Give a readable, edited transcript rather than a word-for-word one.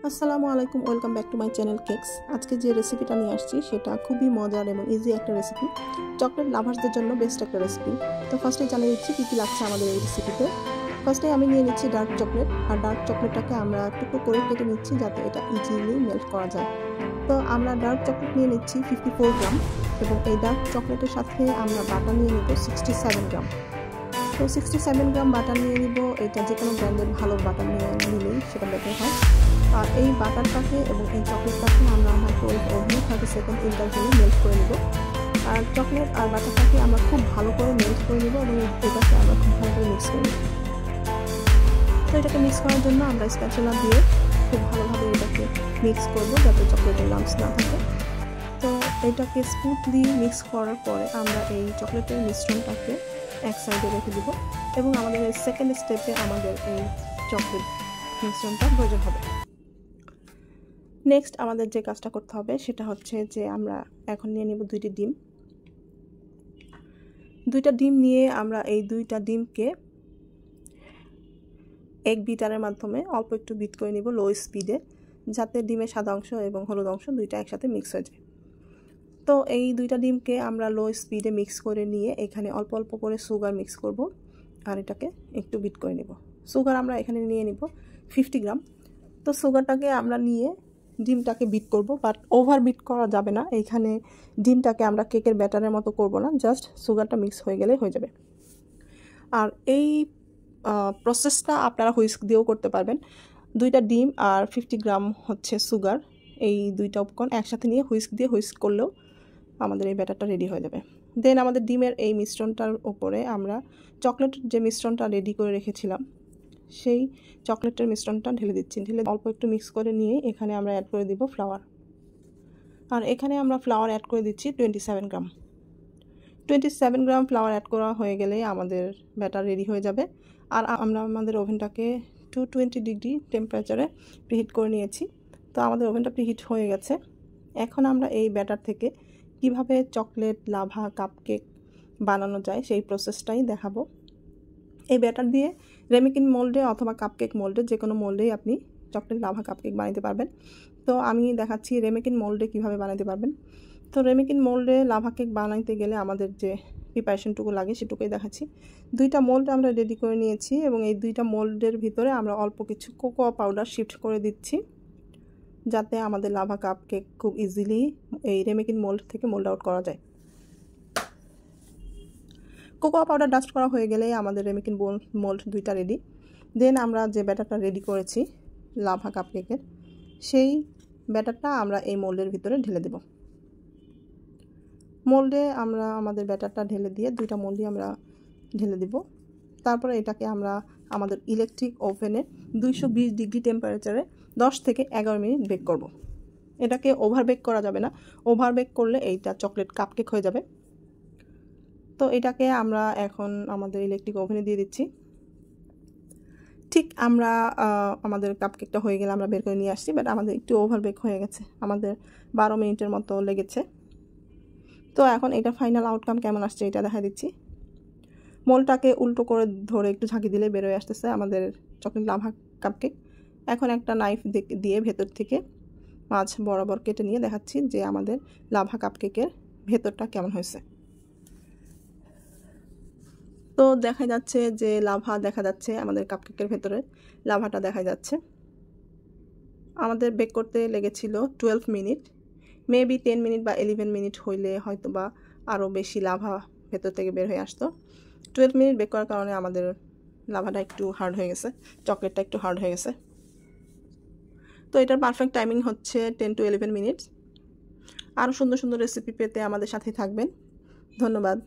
আসসালামু আলাইকুম, welcome back to my channel cakes. আজকে যে রেসিপিটা নিয়ে আসছি সেটা খুবই মজার এবং ইজি একটা রেসিপি, চকলেট লাভার্সদের জন্য বেস্ট একটা রেসিপি। তো ফার্স্টে জানিয়ে দিচ্ছি কী কী লাগছে আমাদের এই রেসিপিতে। ফার্স্টে আমি নিয়ে নিচ্ছি ডার্ক চকলেট, আর ডার্ক চকলেটটাকে আমরা টুকরো করে কেটে নিচ্ছি যাতে এটা ইজিলি মেল্ট করা যায়। তো আমরা ডার্ক চকলেট নিয়ে নিচ্ছি 54 গ্রাম, এবং এই ডার্ক চকলেটের সাথে আমরা বাটার নিয়ে নিব 67 গ্রাম। তো 67 গ্রাম বাটার নিয়ে নিব, এটা যে কোনো ব্র্যান্ডের ভালো বাটার নিলেই সেটা বেটার হয়। আর এই বাটারটাকে এবং এই চকলেটটাকে আমরা মাইক্রোওয়েভ ওভেনে 30 সেকেন্ড ইন্টারভ্যালে মেল্ট করে নেব। আর চকলেট আর বাটারটাকে আমরা খুব ভালো করে মেল্ট করে নেব এবং এটাকে আমরা খুব ভালো করে মিক্স করে নেব। তো এটাকে মিক্স করার জন্য আমরা স্প্যাচুলা দিয়ে খুব ভালোভাবে এটাকে মিক্স করব যাতে চকলেটের লাম্পস না থাকে। তো এটাকে স্পুন দিয়ে মিক্স করার পরে আমরা এই চকলেটের মিশ্রণটাকে এক সাইডে রেখে দেব, এবং আমাদের এই সেকেন্ড স্টেপে আমাদের এই চকলেট মিশ্রণটা প্রয়োজন হবে। নেক্সট আমাদের যে কাজটা করতে হবে সেটা হচ্ছে যে আমরা এখন নিয়ে নেব দুইটা ডিম নিয়ে আমরা এই দুইটা ডিমকে এক বিটারের মাধ্যমে অল্প একটু বিট করে নিব লো স্পিডে, যাতে ডিমের সাদা অংশ এবং হলুদ অংশ দুইটা একসাথে মিক্স হয়ে যায়। তো এই দুইটা ডিমকে আমরা লো স্পিডে মিক্স করে নিয়ে এখানে অল্প অল্প করে সুগার মিক্স করব, আর এটাকে একটু বিট করে নেব। সুগার আমরা এখানে নিয়ে নিব 50 গ্রাম। তো সুগারটাকে আমরা নিয়ে ডিমটাকে বিট করব, বাট ওভার বিট করা যাবে না। এইখানে ডিমটাকে আমরা কেকের ব্যাটারের মতো করব না, জাস্ট সুগারটা মিক্স হয়ে গেলে হয়ে যাবে। আর এই প্রসেসটা আপনারা হুইস্ক দিয়েও করতে পারবেন। দুইটা ডিম আর 50 গ্রাম হচ্ছে সুগার, এই দুইটা উপকরণ একসাথে নিয়ে হুইস্ক করলেও আমাদের এই ব্যাটারটা রেডি হয়ে যাবে। দেন আমাদের ডিমের এই মিশ্রণটার উপরে আমরা চকলেটের যে মিশ্রণটা রেডি করে রেখেছিলাম সেই চকলেটের মিশ্রণটা ঢেলে দিচ্ছি। ঢেলে অল্প একটু মিক্স করে নিয়ে এখানে আমরা অ্যাড করে দিব ফ্লাওয়ার। আর এখানে আমরা ফ্লাওয়ার অ্যাড করে দিচ্ছি 27 গ্রাম। 27 গ্রাম ফ্লাওয়ার অ্যাড করা হয়ে গেলে আমাদের ব্যাটার রেডি হয়ে যাবে। আর আমরা আমাদের ওভেনটাকে 220 ডিগ্রি টেম্পারেচারে প্রিহিট করে নিয়েছি। তো আমাদের ওভেনটা প্রিহিট হয়ে গেছে। এখন আমরা এই ব্যাটার থেকে কিভাবে চকলেট লাভা কাপকেক বানানো যায় সেই প্রসেসটাই দেখাবো। এই ব্যাটার দিয়ে রেমিকিন মোল্ডে অথবা কাপকেক মোল্ডে যে কোনো মোল্ডেই আপনি চকলেট লাভা কাপকেক বানাতে পারবেন। তো আমি দেখাচ্ছি রেমিকিন মোল্ডে কিভাবে বানাতে পারবেন। তো রেমিকিন মোল্ডে লাভা কেক বানাইতে গেলে আমাদের যে প্রিপারেশনটুকু লাগে সেটুকুই দেখাচ্ছি। দুইটা মোল্ড আমরা রেডি করে নিয়েছি, এবং এই দুইটা মোল্ডের ভিতরে আমরা অল্প কিছু কোকোয়া পাউডার শিফট করে দিচ্ছি যাতে আমাদের লাভা কাপকেক খুব ইজিলি এই রেমিকিন মোল্ড থেকে মোল্ড আউট করা যায়। কোকোয়া পাউডার ডাস্ট করা হয়ে গেলে আমাদের রেমিকিন মোল্ড দুইটা রেডি। দেন আমরা যে ব্যাটারটা রেডি করেছি লাভা কাপকেকের, সেই ব্যাটারটা আমরা এই মোল্ডের ভিতরে ঢেলে দেব। মোল্ডে আমরা আমাদের ব্যাটারটা ঢেলে দিয়ে দুইটা মোল্ডই আমরা ঢেলে দেব। তারপরে এটাকে আমরা আমাদের ইলেকট্রিক ওভেনে 220 ডিগ্রি টেম্পারেচারে 10 থেকে 11 মিনিট বেক করব। এটাকে ওভার বেক করা যাবে না, ওভার বেক করলে এইটা চকলেট কাপকেক হয়ে যাবে। তো এটাকে আমরা এখন আমাদের ইলেকট্রিক ওভেনে দিয়ে দিচ্ছি। ঠিক আমরা আমাদের কাপকেকটা হয়ে গেলে আমরা বের করে নিয়ে আসছি, বাট আমাদের একটু ওভার বেক হয়ে গেছে, আমাদের 12 মিনিটের মতো লেগেছে। তো এখন এটা ফাইনাল আউটকাম কেমন আসছে এটা দেখা দিচ্ছি। মোলটাকে উল্টো করে ধরে একটু ঝাঁকি দিলে বেরোয় আসতেছে আমাদের চকলেট লাভা কাপকেক। এখন একটা নাইফ দিয়ে ভেতর থেকে মাছ বরাবর কেটে নিয়ে দেখাচ্ছি যে আমাদের লাভা কাপকেকের ভেতরটা কেমন হয়েছে। তো দেখা যাচ্ছে যে লাভা দেখা যাচ্ছে, আমাদের কাপকেকের ভেতরে লাভাটা দেখা যাচ্ছে। আমাদের বেক করতে লেগেছিল 12 মিনিট, মেবি 10 মিনিট বা 11 মিনিট হইলে হয়তো বা আরও বেশি লাভা ভেতর থেকে বের হয়ে আসতো। 12 মিনিট বেক করার কারণে আমাদের লাভাটা একটু হার্ড হয়ে গেছে, চকলেটটা একটু হার্ড হয়ে গেছে। তো এটার পারফেক্ট টাইমিং হচ্ছে 10 to 11 মিনিটস। আরও সুন্দর সুন্দর রেসিপি পেতে আমাদের সাথে থাকবেন। ধন্যবাদ।